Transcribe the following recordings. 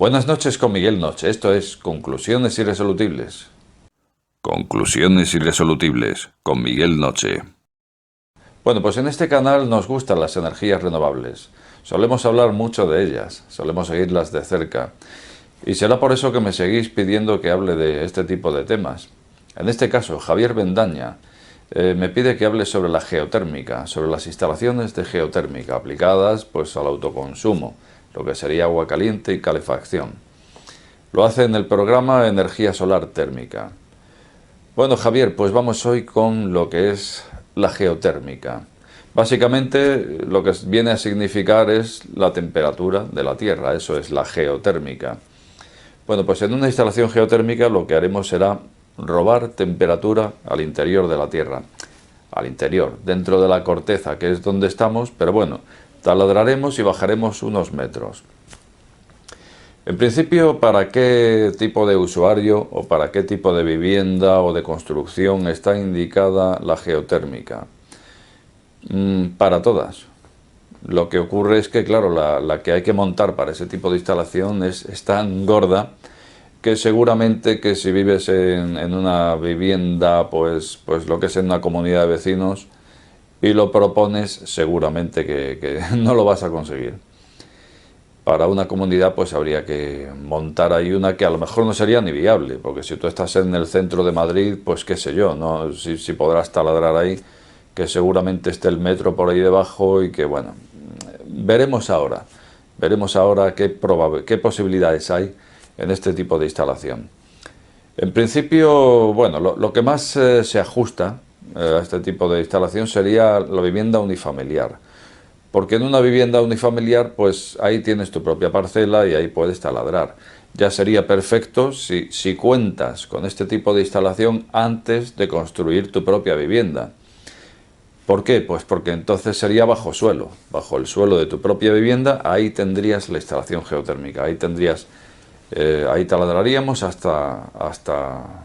Buenas noches con Miguel Noche. Esto es Conclusiones Irresolubles. Conclusiones Irresolubles con Miguel Noche. Bueno, pues en este canal nos gustan las energías renovables. Solemos hablar mucho de ellas, solemos seguirlas de cerca. Y será por eso que me seguís pidiendo que hable de este tipo de temas. En este caso, Javier Bendaña me pide que hable sobre la geotérmica, sobre las instalaciones de geotérmica aplicadas pues al autoconsumo, lo que sería agua caliente y calefacción. Lo hace en el programa Energía Solar Térmica. Bueno, Javier, pues vamos hoy con lo que es la geotérmica. Básicamente lo que viene a significar es la temperatura de la Tierra, eso es la geotérmica. Bueno, pues en una instalación geotérmica lo que haremos será robar temperatura al interior de la Tierra. Al interior, dentro de la corteza, que es donde estamos, pero bueno, taladraremos y bajaremos unos metros. En principio, ¿para qué tipo de usuario o para qué tipo de vivienda o de construcción está indicada la geotérmica? Para todas. Lo que ocurre es que, claro, la que hay que montar para ese tipo de instalación es tan gorda que seguramente que si vives en una vivienda, pues lo que es en una comunidad de vecinos y lo propones, seguramente que no lo vas a conseguir. Para una comunidad pues habría que montar ahí una que a lo mejor no sería ni viable, porque si tú estás en el centro de Madrid, pues qué sé yo, ¿no? Si podrás taladrar ahí, que seguramente esté el metro por ahí debajo y que bueno, veremos ahora qué posibilidades hay en este tipo de instalación. En principio, bueno, lo que más se ajusta a este tipo de instalación sería la vivienda unifamiliar. Porque en una vivienda unifamiliar, pues ahí tienes tu propia parcela y ahí puedes taladrar. Ya sería perfecto si cuentas con este tipo de instalación antes de construir tu propia vivienda. ¿Por qué? Pues porque entonces sería bajo suelo, bajo el suelo de tu propia vivienda, ahí tendrías la instalación geotérmica, ahí taladraríamos hasta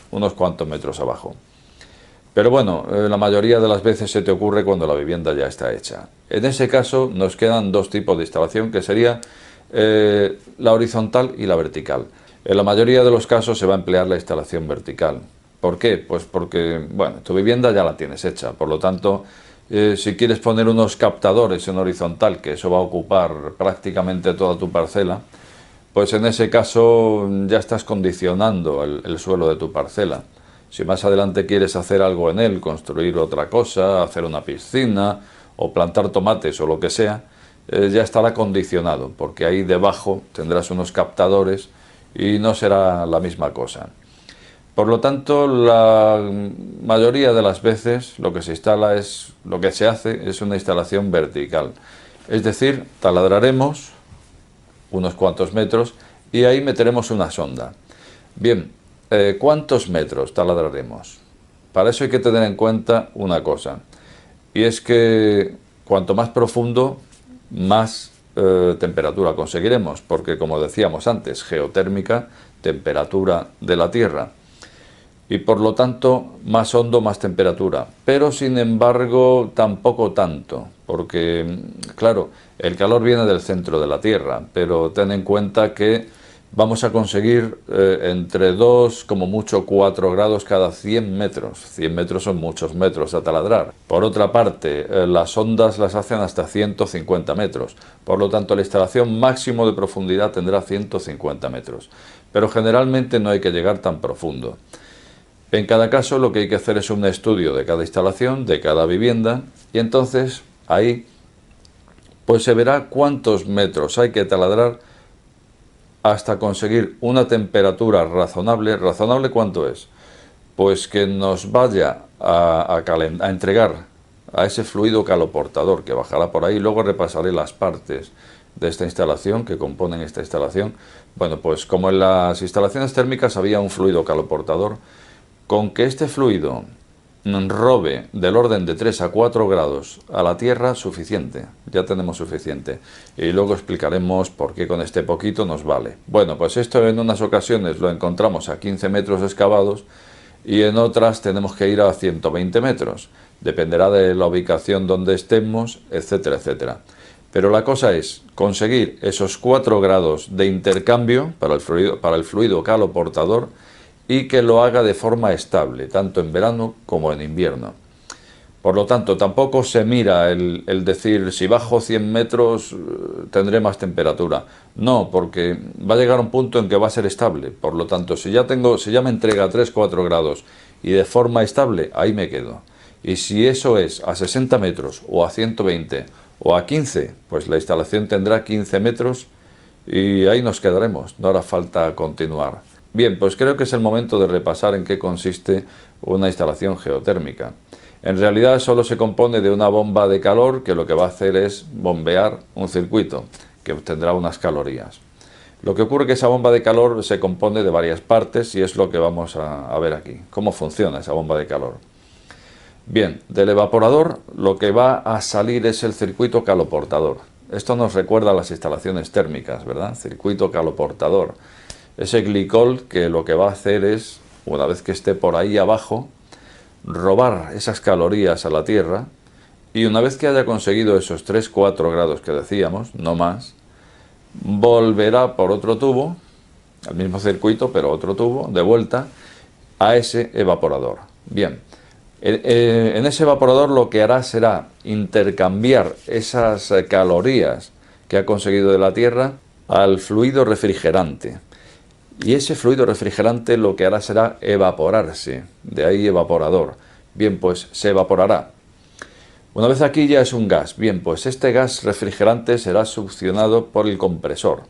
unos cuantos metros abajo. Pero bueno, la mayoría de las veces se te ocurre cuando la vivienda ya está hecha. En ese caso nos quedan dos tipos de instalación, que sería la horizontal y la vertical. En la mayoría de los casos se va a emplear la instalación vertical. ¿Por qué? Pues porque, bueno, tu vivienda ya la tienes hecha, por lo tanto, si quieres poner unos captadores en horizontal, que eso va a ocupar prácticamente toda tu parcela, pues en ese caso ya estás condicionando el suelo de tu parcela. Si más adelante quieres hacer algo en él, construir otra cosa, hacer una piscina o plantar tomates o lo que sea, ya estará condicionado, porque ahí debajo tendrás unos captadores y no será la misma cosa. Por lo tanto, la mayoría de las veces lo que se hace es una instalación vertical. Es decir, taladraremos unos cuantos metros y ahí meteremos una sonda. Bien, ¿cuántos metros taladraremos? Para eso hay que tener en cuenta una cosa, y es que cuanto más profundo, más temperatura conseguiremos, porque como decíamos antes, geotérmica, temperatura de la Tierra, y por lo tanto más hondo, más temperatura, pero sin embargo tampoco tanto, porque claro, el calor viene del centro de la Tierra, pero ten en cuenta que vamos a conseguir entre 2, como mucho 4 grados cada 100 metros. 100 metros son muchos metros a taladrar. Por otra parte, las ondas las hacen hasta 150 metros. Por lo tanto, la instalación máximo de profundidad tendrá 150 metros. Pero generalmente no hay que llegar tan profundo. En cada caso, lo que hay que hacer es un estudio de cada instalación, de cada vivienda, y entonces ahí pues se verá cuántos metros hay que taladrar hasta conseguir una temperatura razonable. ¿Razonable cuánto es? Pues que nos vaya a entregar a ese fluido caloportador que bajará por ahí. Luego repasaré las partes de esta instalación que componen esta instalación. Bueno, pues como en las instalaciones térmicas había un fluido caloportador, con que este fluido robe del orden de 3 a 4 grados a la Tierra, suficiente, ya tenemos suficiente. Y luego explicaremos por qué con este poquito nos vale. Bueno, pues esto en unas ocasiones lo encontramos a 15 metros excavados y en otras tenemos que ir a 120 metros. Dependerá de la ubicación donde estemos, etcétera, etcétera. Pero la cosa es conseguir esos 4 grados de intercambio para el fluido caloportador y que lo haga de forma estable, tanto en verano como en invierno. Por lo tanto, tampoco se mira el decir, si bajo 100 metros tendré más temperatura. No, porque va a llegar un punto en que va a ser estable. Por lo tanto, si ya me entrega 3-4 grados y de forma estable, ahí me quedo. Y si eso es a 60 metros o a 120 o a 15, pues la instalación tendrá 15 metros y ahí nos quedaremos. No hará falta continuar. Bien, pues creo que es el momento de repasar en qué consiste una instalación geotérmica. En realidad solo se compone de una bomba de calor que lo que va a hacer es bombear un circuito que obtendrá unas calorías. Lo que ocurre es que esa bomba de calor se compone de varias partes y es lo que vamos a ver aquí. ¿Cómo funciona esa bomba de calor? Bien, del evaporador lo que va a salir es el circuito caloportador. Esto nos recuerda a las instalaciones térmicas, ¿verdad? Circuito caloportador. Ese glicol que lo que va a hacer es, una vez que esté por ahí abajo, robar esas calorías a la Tierra y una vez que haya conseguido esos 3-4 grados que decíamos, no más, volverá por otro tubo, al mismo circuito, pero otro tubo, de vuelta a ese evaporador. Bien, en ese evaporador lo que hará será intercambiar esas calorías que ha conseguido de la Tierra al fluido refrigerante. Y ese fluido refrigerante lo que hará será evaporarse, de ahí evaporador. Bien, pues se evaporará. Una vez aquí ya es un gas. Bien, pues este gas refrigerante será succionado por el compresor.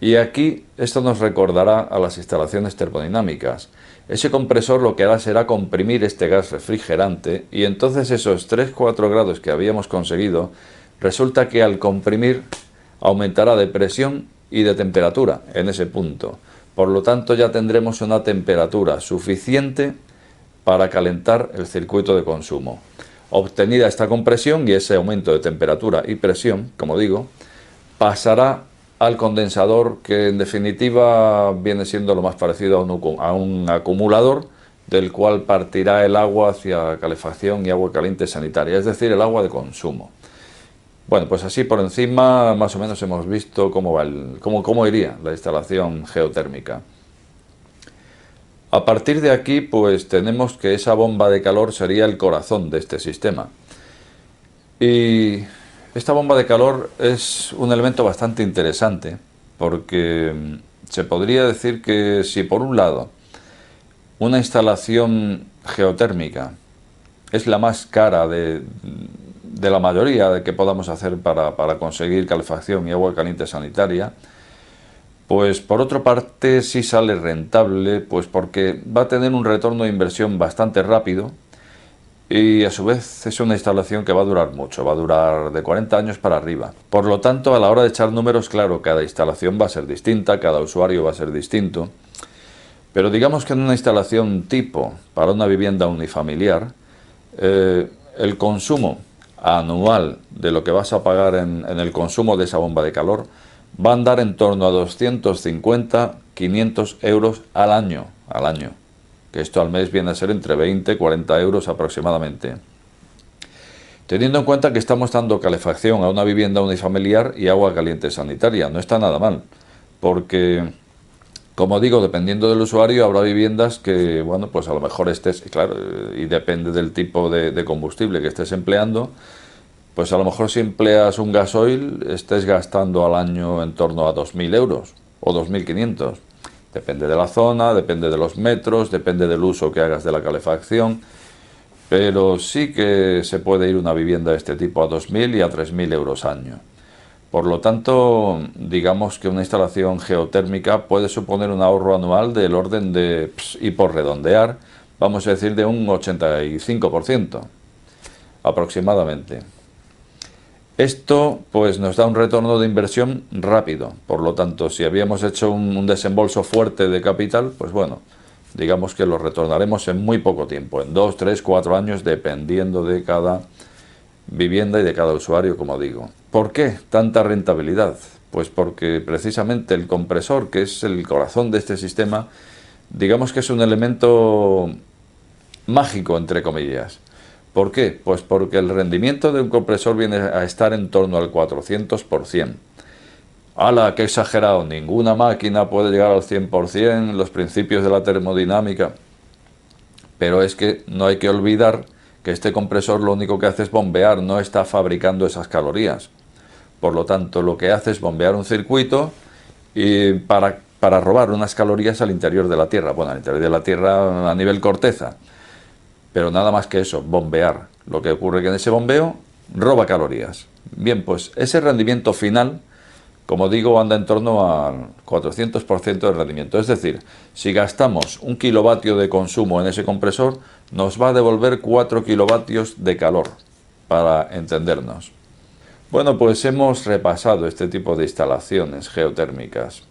Y aquí esto nos recordará a las instalaciones termodinámicas. Ese compresor lo que hará será comprimir este gas refrigerante y entonces esos 3-4 grados que habíamos conseguido, resulta que al comprimir aumentará de presión y de temperatura en ese punto. Por lo tanto, ya tendremos una temperatura suficiente para calentar el circuito de consumo. Obtenida esta compresión y ese aumento de temperatura y presión, como digo, pasará al condensador, que en definitiva viene siendo lo más parecido a un acumulador, del cual partirá el agua hacia calefacción y agua caliente sanitaria, es decir, el agua de consumo. Bueno, pues así por encima más o menos hemos visto cómo iría la instalación geotérmica. A partir de aquí, pues tenemos que esa bomba de calor sería el corazón de este sistema. Y esta bomba de calor es un elemento bastante interesante, porque se podría decir que si por un lado una instalación geotérmica es la más cara de la mayoría de que podamos hacer para conseguir calefacción y agua caliente sanitaria, pues por otra parte sí sale rentable, pues porque va a tener un retorno de inversión bastante rápido y a su vez es una instalación que va a durar mucho, va a durar de 40 años para arriba. Por lo tanto, a la hora de echar números, claro, cada instalación va a ser distinta, cada usuario va a ser distinto, pero digamos que en una instalación tipo para una vivienda unifamiliar, el consumo anual de lo que vas a pagar en el consumo de esa bomba de calor va a andar en torno a 250-500 euros al año, que esto al mes viene a ser entre 20-40 euros aproximadamente. Teniendo en cuenta que estamos dando calefacción a una vivienda unifamiliar y agua caliente sanitaria, no está nada mal, porque, como digo, dependiendo del usuario habrá viviendas que, bueno, pues a lo mejor estés, claro, y depende del tipo de combustible que estés empleando, pues a lo mejor si empleas un gasoil estés gastando al año en torno a 2.000 euros o 2.500. Depende de la zona, depende de los metros, depende del uso que hagas de la calefacción, pero sí que se puede ir una vivienda de este tipo a 2.000 y a 3.000 euros año. Por lo tanto, digamos que una instalación geotérmica puede suponer un ahorro anual del orden de, y por redondear, vamos a decir de un 85% aproximadamente. Esto pues nos da un retorno de inversión rápido, por lo tanto, si habíamos hecho un desembolso fuerte de capital, pues bueno, digamos que lo retornaremos en muy poco tiempo, en 2, 3, 4 años, dependiendo de cada vivienda y de cada usuario, como digo. ¿Por qué tanta rentabilidad? Pues porque precisamente el compresor, que es el corazón de este sistema, digamos que es un elemento mágico, entre comillas, ¿Por qué? Pues porque el rendimiento de un compresor viene a estar en torno al 400%. ¡Hala, qué exagerado! Ninguna máquina puede llegar al 100%, los principios de la termodinámica. Pero es que no hay que olvidar que este compresor lo único que hace es bombear, no está fabricando esas calorías. Por lo tanto, lo que hace es bombear un circuito y para robar unas calorías al interior de la Tierra. Bueno, al interior de la Tierra a nivel corteza. Pero nada más que eso, bombear. Lo que ocurre es que en ese bombeo roba calorías. Bien, pues ese rendimiento final, como digo, anda en torno al 400% de rendimiento. Es decir, si gastamos 1 kilovatio de consumo en ese compresor, nos va a devolver 4 kilovatios de calor, para entendernos. Bueno, pues hemos repasado este tipo de instalaciones geotérmicas.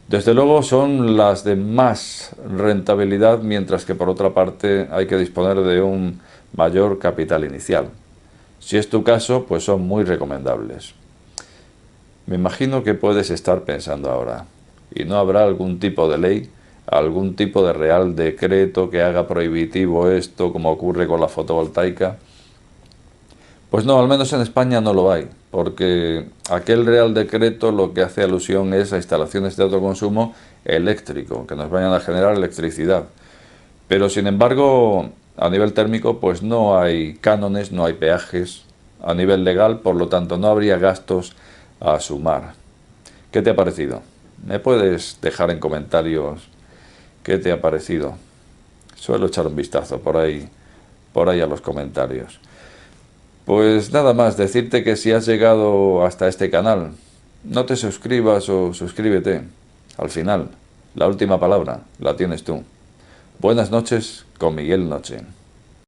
Desde luego son las de más rentabilidad, mientras que por otra parte hay que disponer de un mayor capital inicial. Si es tu caso, pues son muy recomendables. Me imagino que puedes estar pensando ahora, ¿y no habrá algún tipo de ley, algún tipo de real decreto que haga prohibitivo esto, como ocurre con la fotovoltaica? Pues no, al menos en España no lo hay, porque aquel Real Decreto lo que hace alusión es a instalaciones de autoconsumo eléctrico, que nos vayan a generar electricidad. Pero sin embargo, a nivel térmico, pues no hay cánones, no hay peajes a nivel legal, por lo tanto no habría gastos a sumar. ¿Qué te ha parecido? ¿Me puedes dejar en comentarios qué te ha parecido? Suelo echar un vistazo por ahí a los comentarios. Pues nada más, decirte que si has llegado hasta este canal, no te suscribas o suscríbete. Al final, la última palabra la tienes tú. Buenas noches con Miguel Noche.